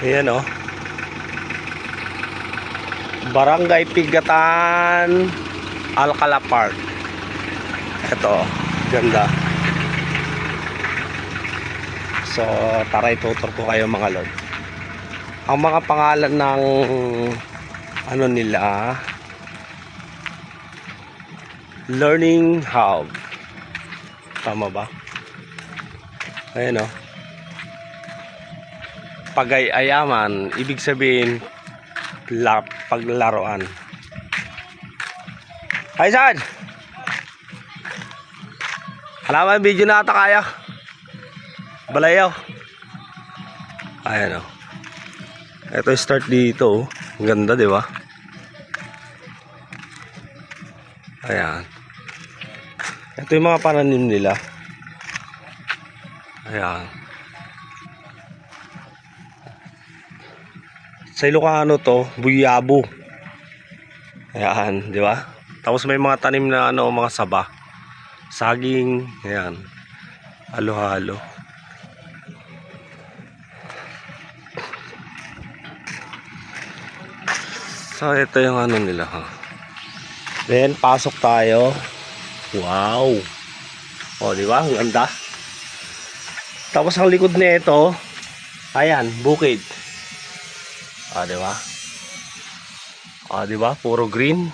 Ayan o. Barangay Pigatan, Alcala Park. Ito, ganda. So, tara itutur ko kayo mga lord. Ang mga pangalan ng ano nila, Learning Hub. Tama ba? Ayan o. Pagay-ayaman, ibig sabihin paglaruan. Ay saan? Halaman video na ata kaya. Balayaw. Ayan o. Ito start dito. Ang ganda, di ba? Ayan. Ito yung mga pananim nila. Ayan. Sa Ilocano to, buyabo. Ayan, di ba? Tapos may mga tanim na ano, mga saba. Saging, ayan. Halo-halo. So ito yung ano nila ha. Then pasok tayo. Wow. O di ba? Ang ganda. Tapos ang likod nito, ayan, bukid. Di ba? Di ba? Puro green.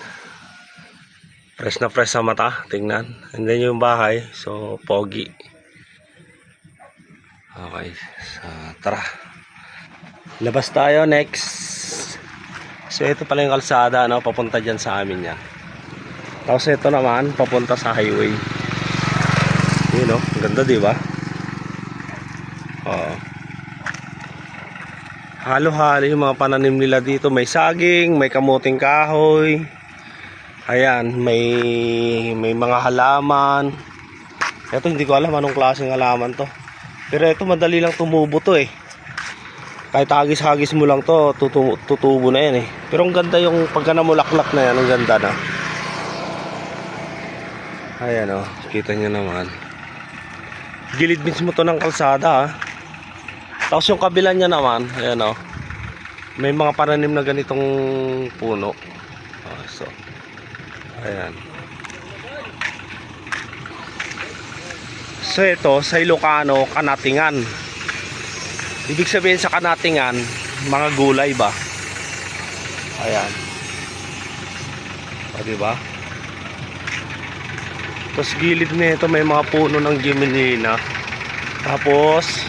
Fresh na fresh sa mata, tingnan. And then yung bahay, so pogi. Okay. So tara. Labas tayo next. So ito pala yung kalsada, no, papunta diyan sa amin 'yan. Tapos ito naman papunta sa highway. Yun, no, ang ganda, 'di ba? Halo-halo yung mga pananim nila dito. May saging, may kamuting kahoy. Ayan, may mga halaman. Ito hindi ko alam anong klaseng halaman to. Pero ito madali lang tumubo to eh. Kahit hagis-hagis mo lang to, tutubo na yan eh. Pero ang ganda yung pagka namulaklak na yan, ang ganda na. Ayan o, kita nyo naman. Gilid mismo to ng kalsada ha. Tapos yung kabila niya naman, ayan o, may mga pananim na ganitong puno. So, ayan. So ito, sa Ilocano, kanatingan. Ibig sabihin sa kanatingan, mga gulay ba? Ayan. O diba? Tapos gilid nito may mga puno ng gimelina. Tapos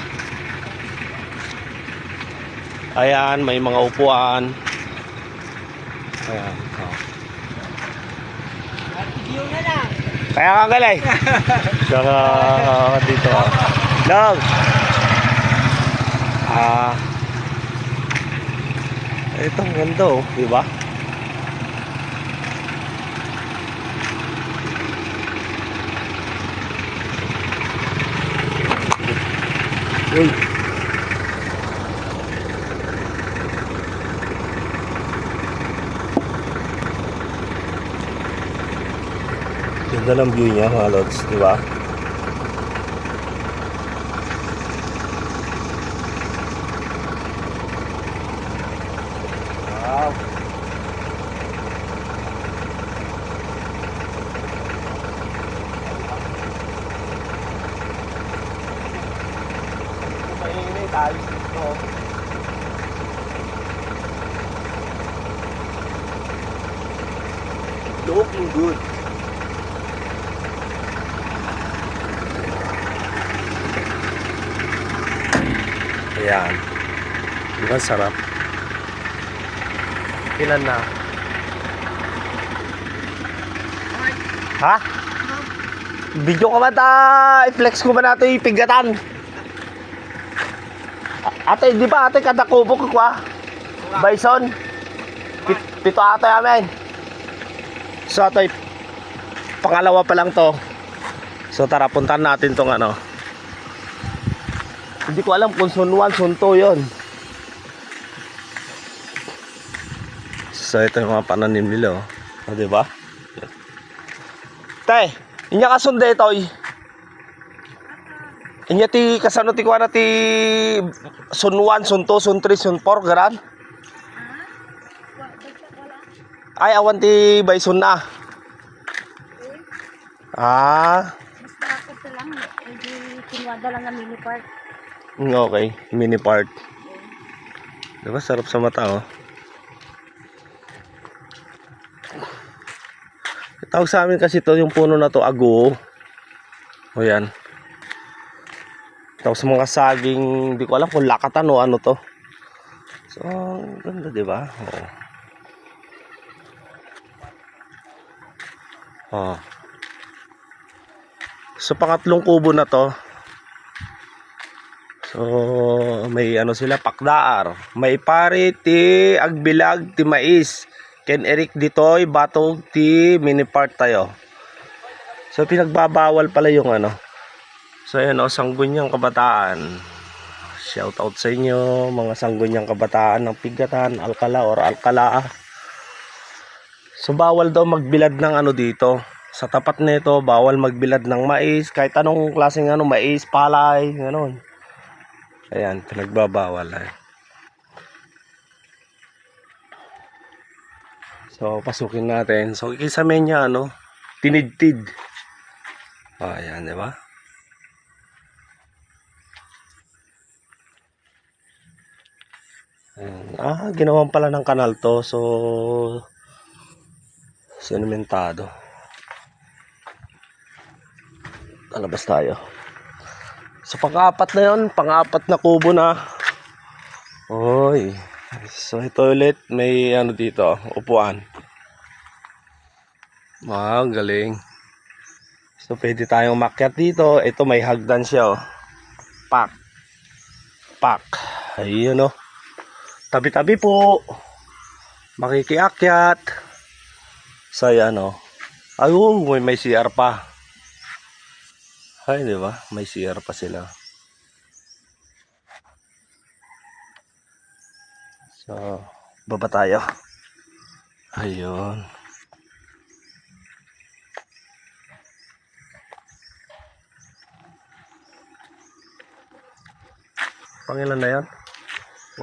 ayan, may mga upuan. Ayan. Kaya ka galay. Saka dito. Log. Ito ang ganda oh, di ba? Uy. Ganda ng view niya mga lods, di ba? Wow. Mainit, ayos dito. Looking good. Ayan. Diba sarap? Ilan na? Ha? Video ka ba ta? I-flex ko ba natin yung pigatan? Ate, di ba ate kada kubo ko kwa? Bison? Pito ate amin. So ito, pangalawa pa lang to. So tara, puntahan natin tong ano. Hindi ko alam kung Sun 1, Sun 2 yun. So ito yung mga pananim nila oh. O diba? Te, inya ka sunday ito. Inya ti kasano ti kuana ti Sun 1, Sun 2, Sun 3, Sun 4 garan. Ay awan ti Bison na. Ah, Basta ako sa lang, eh di kinwada lang ang mini park. okay, mini part. Diba sarap sa mata oh. Tawag sa amin kasi to yung puno na to ago. O yan. Tapos mga saging, hindi ko alam kung lakatan o ano to. So, ganda diba? Oo. Oh. So pangatlong kubo na to. So may ano sila pakdaar. May pare ti agbilag ti mais. Ken Eric ditoy batog ti mini part tayo. So pinagbabawal pala yung ano. So ayan o, Sanggunyang Kabataan. Shout out sa inyo mga Sanggunyang Kabataan ng Pigatan, Alcala or Alcalaa. So bawal daw magbilad ng ano dito. Sa tapat nito bawal magbilad ng mais, kahit anong klaseng ano, mais, palay, ganoon. Ayan, pinagbabawal ay. So pasukin natin. So kisame niya ano, tinidtid. Oh, ayan, di ba? Ayan. Ah, ginawan pala ng kanal to. So sementado. Alabas tayo. So pang-apat na yun, pang-apat na kubo na. Oy. So ito ulit, may ano dito, upuan. Wow, galing. So pwede tayong makyat dito. Ito may hagdan siya oh. Pak. Pak. Ayun oh. Tabi-tabi po. Makikiakyat. So yan oh. Ayun, may CR pa. Ay, di ba? May CR pa sila. So, baba tayo. Ayun. Pangilan na yan?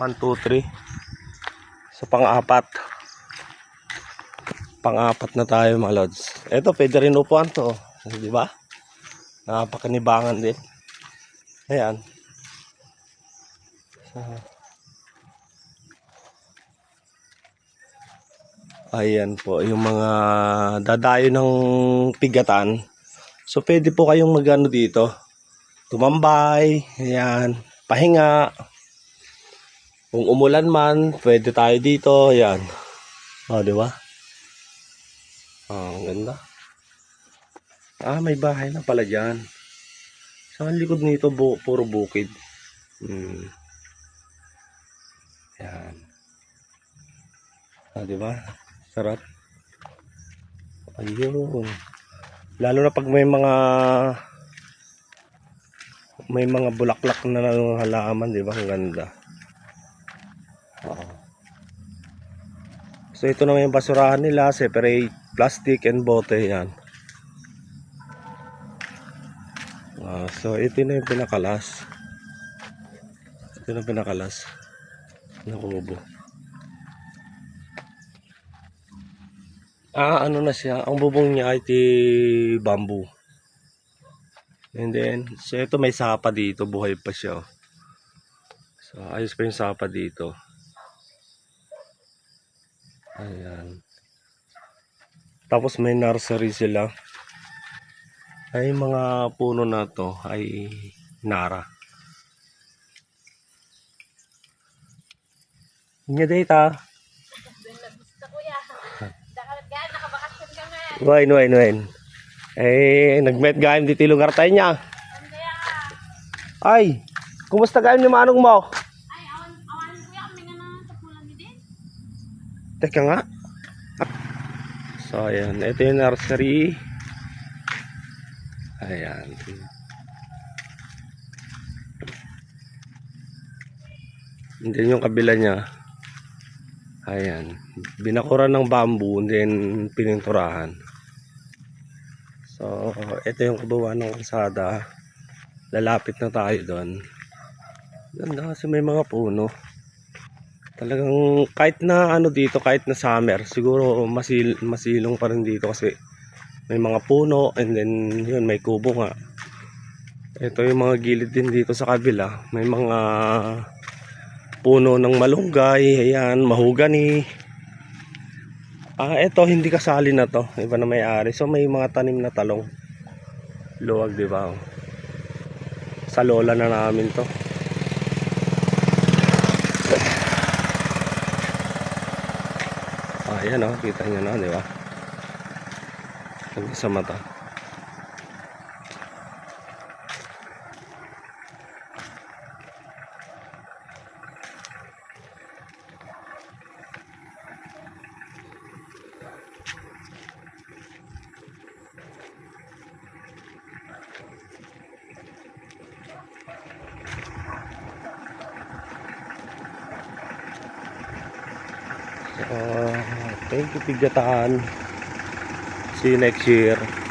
1, 2, 3. So, pang-apat. Pang-apat na tayo mga lods. Ito, pwede rin upuan to. Di ba? Napakanibangan din. Ayan. Ayan po, yung mga dadayo ng pigatan. So, pwede po kayong magano dito. Tumambay. Ayan. Pahinga. Kung umulan man, pwede tayo dito. Ayan. O, di ba? Ang ganda. Ah, may bahay na pala dyan. Sa likod nito, puro bukid. Ayan. Ah, di ba? Sarap. Ayun. Lalo na pag may mga bulaklak na halaman, di ba? Ang ganda. Oo. So ito naman yung basurahan nila, separate plastic and bote yan. So ito na yung pinakalas. Ito na yung pinakalas ng kubo. Ah, ano na siya, ang bubong niya ay bamboo. And then, so ito may sapa dito, buhay pa siya. So ayos pa yung sapa dito. Ayan. Tapos may nursery sila. Ay mga puno na to ay nara. Nya data. Wain. Eh, nag-met gayam dito lugar tayo niya. Ay, kumusta gayam ni manong mo? Ay, awan kuya, kami nga na sa pulang din. Teka nga. So, ayan. Ito yung nursery. Ayan. And then yung kabila niya. Ayan. Binakuran ng bamboo and then pininturahan. So, ito yung kabuuan ng kalsada. lalapit na tayo doon. Ganda kasi may mga puno. Talagang kahit na ano dito, kahit na summer, siguro masilong pa rin dito kasi may mga puno, and then yun, may kubo nga. Ito yung mga gilid din dito sa kabila, may mga puno ng malunggay, ayan, mahogany. Ito hindi kasali na to, iba na may-ari. So may mga tanim na talong. Luwag, di ba? Sa lola na namin to. Ayan o, kita nyo na, di ba? Ang sa mata. Thank you, Pigatan. See you next year.